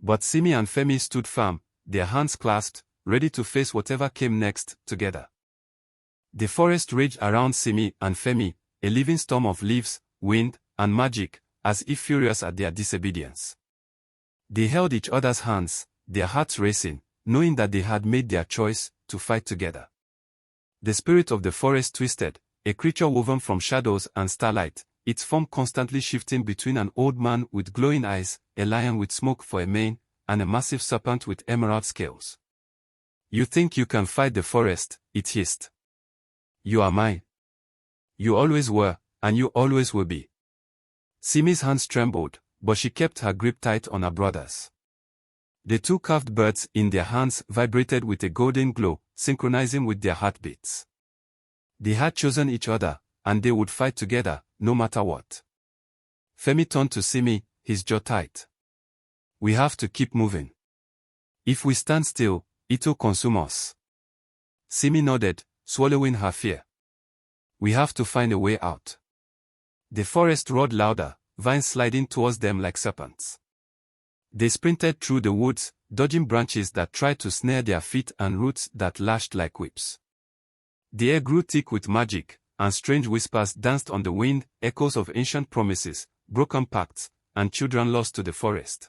But Simi and Femi stood firm, their hands clasped, ready to face whatever came next, together. The forest raged around Simi and Femi, a living storm of leaves, wind, and magic, as if furious at their disobedience. They held each other's hands, their hearts racing, knowing that they had made their choice, to fight together. The spirit of the forest twisted, a creature woven from shadows and starlight, its form constantly shifting between an old man with glowing eyes, a lion with smoke for a mane, and a massive serpent with emerald scales. "You think you can fight the forest," it hissed. "You are mine. You always were, and you always will be." Simi's hands trembled, but she kept her grip tight on her brother's. The two carved birds in their hands vibrated with a golden glow, synchronizing with their heartbeats. They had chosen each other, and they would fight together, no matter what. Femi turned to Simi, his jaw tight. "We have to keep moving. If we stand still, it'll consume us." Simi nodded, swallowing her fear. "We have to find a way out." The forest roared louder, vines sliding towards them like serpents. They sprinted through the woods, dodging branches that tried to snare their feet and roots that lashed like whips. The air grew thick with magic, and strange whispers danced on the wind, echoes of ancient promises, broken pacts, and children lost to the forest.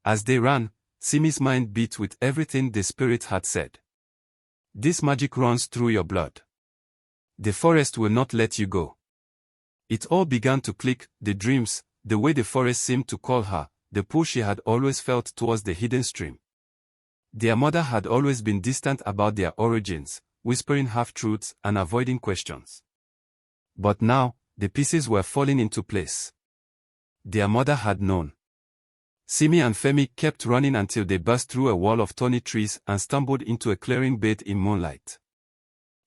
As they ran, Simi's mind beat with everything the spirit had said. "This magic runs through your blood. The forest will not let you go." It all began to click, the dreams, the way the forest seemed to call her, the pull she had always felt towards the hidden stream. Their mother had always been distant about their origins, whispering half-truths and avoiding questions. But now, the pieces were falling into place. Their mother had known. Simi and Femi kept running until they burst through a wall of thorny trees and stumbled into a clearing bathed in moonlight.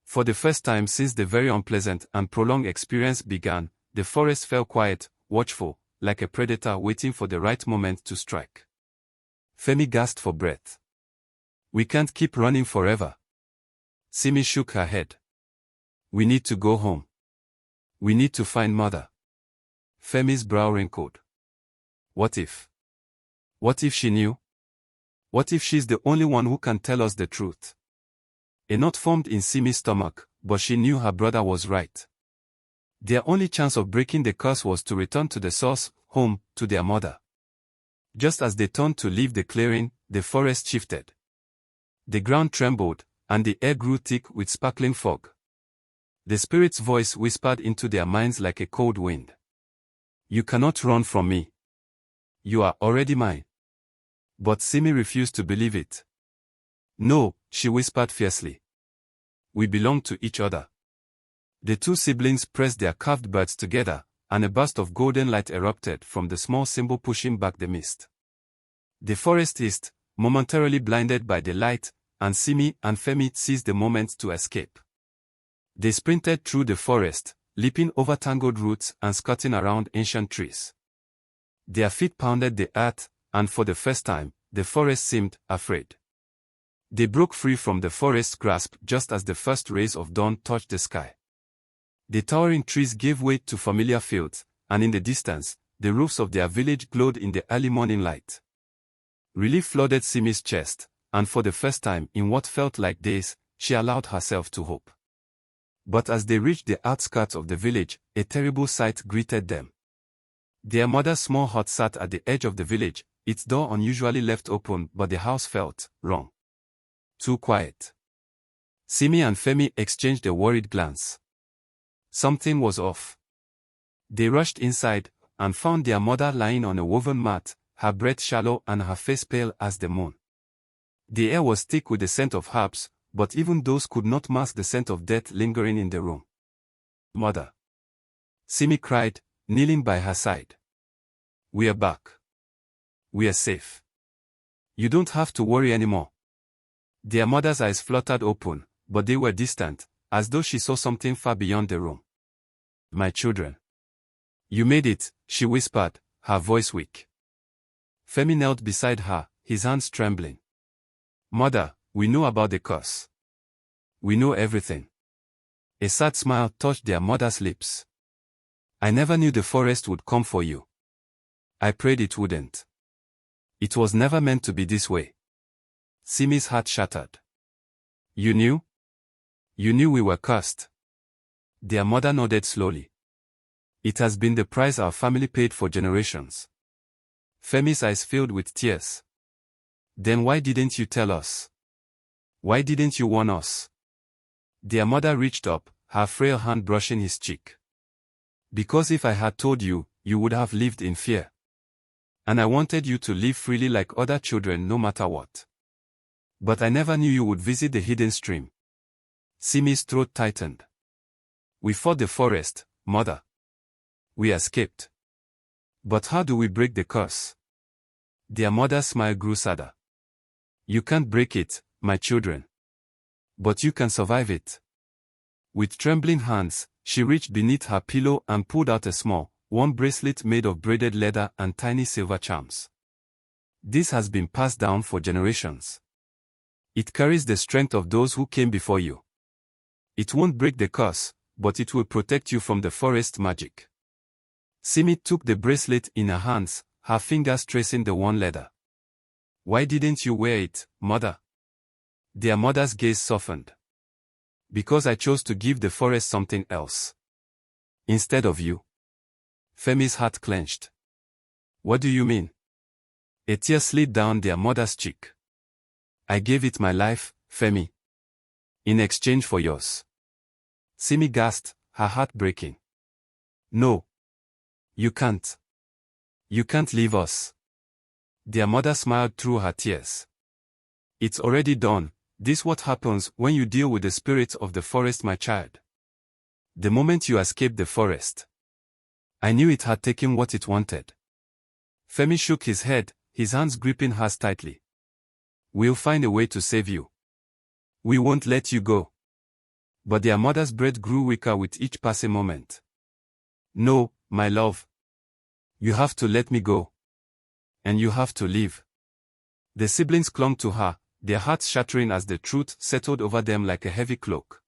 For the first time since the very unpleasant and prolonged experience began, the forest fell quiet, watchful, like a predator waiting for the right moment to strike. Femi gasped for breath. "We can't keep running forever." Simi shook her head. "We need to go home. We need to find Mother." Femi's brow wrinkled. What if? What if she knew? What if she's the only one who can tell us the truth? A knot formed in Simi's stomach, but she knew her brother was right. Their only chance of breaking the curse was to return to the source, home, to their mother. Just as they turned to leave the clearing, the forest shifted. The ground trembled, and the air grew thick with sparkling fog. The spirit's voice whispered into their minds like a cold wind. "You cannot run from me. You are already mine." But Simi refused to believe it. "No," she whispered fiercely. "We belong to each other." The two siblings pressed their carved birds together, and a burst of golden light erupted from the small symbol pushing back the mist. The forest hissed, momentarily blinded by the light, and Simi and Femi seized the moment to escape. They sprinted through the forest, leaping over tangled roots and skirting around ancient trees. Their feet pounded the earth, and for the first time, the forest seemed afraid. They broke free from the forest's grasp just as the first rays of dawn touched the sky. The towering trees gave way to familiar fields, and in the distance, the roofs of their village glowed in the early morning light. Relief flooded Simi's chest, and for the first time in what felt like days, she allowed herself to hope. But as they reached the outskirts of the village, a terrible sight greeted them. Their mother's small hut sat at the edge of the village, its door unusually left open, but the house felt wrong. Too quiet. Simi and Femi exchanged a worried glance. Something was off. They rushed inside, and found their mother lying on a woven mat, her breath shallow and her face pale as the moon. The air was thick with the scent of herbs, but even those could not mask the scent of death lingering in the room. "Mother!" Simi cried, kneeling by her side. "We are back. We are safe. You don't have to worry anymore." Their mother's eyes fluttered open, but they were distant, as though she saw something far beyond the room. "My children. You made it," she whispered, her voice weak. Femi knelt beside her, his hands trembling. "Mother, we know about the curse. We know everything." A sad smile touched their mother's lips. "I never knew the forest would come for you. I prayed it wouldn't. It was never meant to be this way. Simi's heart shattered. You knew? You knew we were cursed. Their mother nodded slowly. It has been the price our family paid for generations. Femi's eyes filled with tears. Then why didn't you tell us? Why didn't you warn us? Their mother reached up, her frail hand brushing his cheek. Because if I had told you, you would have lived in fear. And I wanted you to live freely like other children no matter what. But I never knew you would visit the hidden stream. Simi's throat tightened. We fought the forest, mother. We escaped. But how do we break the curse? Their mother's smile grew sadder. You can't break it, my children. But you can survive it. With trembling hands, she reached beneath her pillow and pulled out a small, worn bracelet made of braided leather and tiny silver charms. This has been passed down for generations. It carries the strength of those who came before you. It won't break the curse, but it will protect you from the forest magic. Simi took the bracelet in her hands, her fingers tracing the worn leather. Why didn't you wear it, mother? Their mother's gaze softened. Because I chose to give the forest something else. Instead of you. Femi's heart clenched. What do you mean? A tear slid down their mother's cheek. I gave it my life, Femi. In exchange for yours. Simi gasped, her heart breaking. No. You can't. You can't leave us. Their mother smiled through her tears. It's already done. This is what happens when you deal with the spirits of the forest, my child. The moment you escaped the forest, I knew it had taken what it wanted. Femi shook his head, his hands gripping hers tightly. We'll find a way to save you. We won't let you go. But their mother's breath grew weaker with each passing moment. No, my love. You have to let me go. And you have to leave. The siblings clung to her, their hearts shattering as the truth settled over them like a heavy cloak.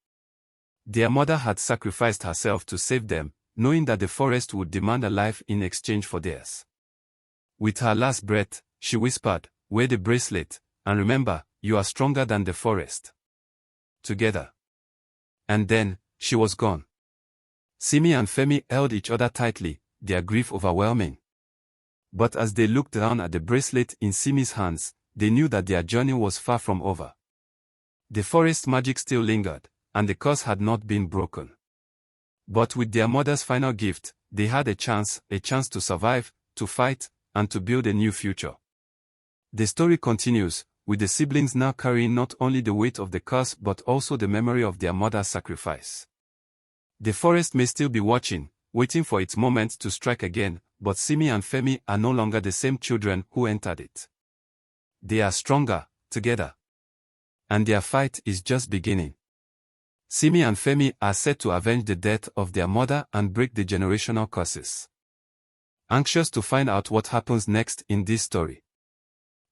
Their mother had sacrificed herself to save them, knowing that the forest would demand a life in exchange for theirs. With her last breath, she whispered, wear the bracelet, and remember, you are stronger than the forest. Together. And then, she was gone. Simi and Femi held each other tightly, their grief overwhelming. But as they looked down at the bracelet in Simi's hands, they knew that their journey was far from over. The forest magic still lingered, and the curse had not been broken. But with their mother's final gift, they had a chance to survive, to fight, and to build a new future. The story continues, with the siblings now carrying not only the weight of the curse but also the memory of their mother's sacrifice. The forest may still be watching, waiting for its moment to strike again, but Simi and Femi are no longer the same children who entered it. They are stronger, together. And their fight is just beginning. Simi and Femi are set to avenge the death of their mother and break the generational curses. Anxious to find out what happens next in this story?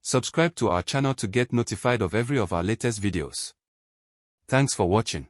Subscribe to our channel to get notified of every of our latest videos. Thanks for watching.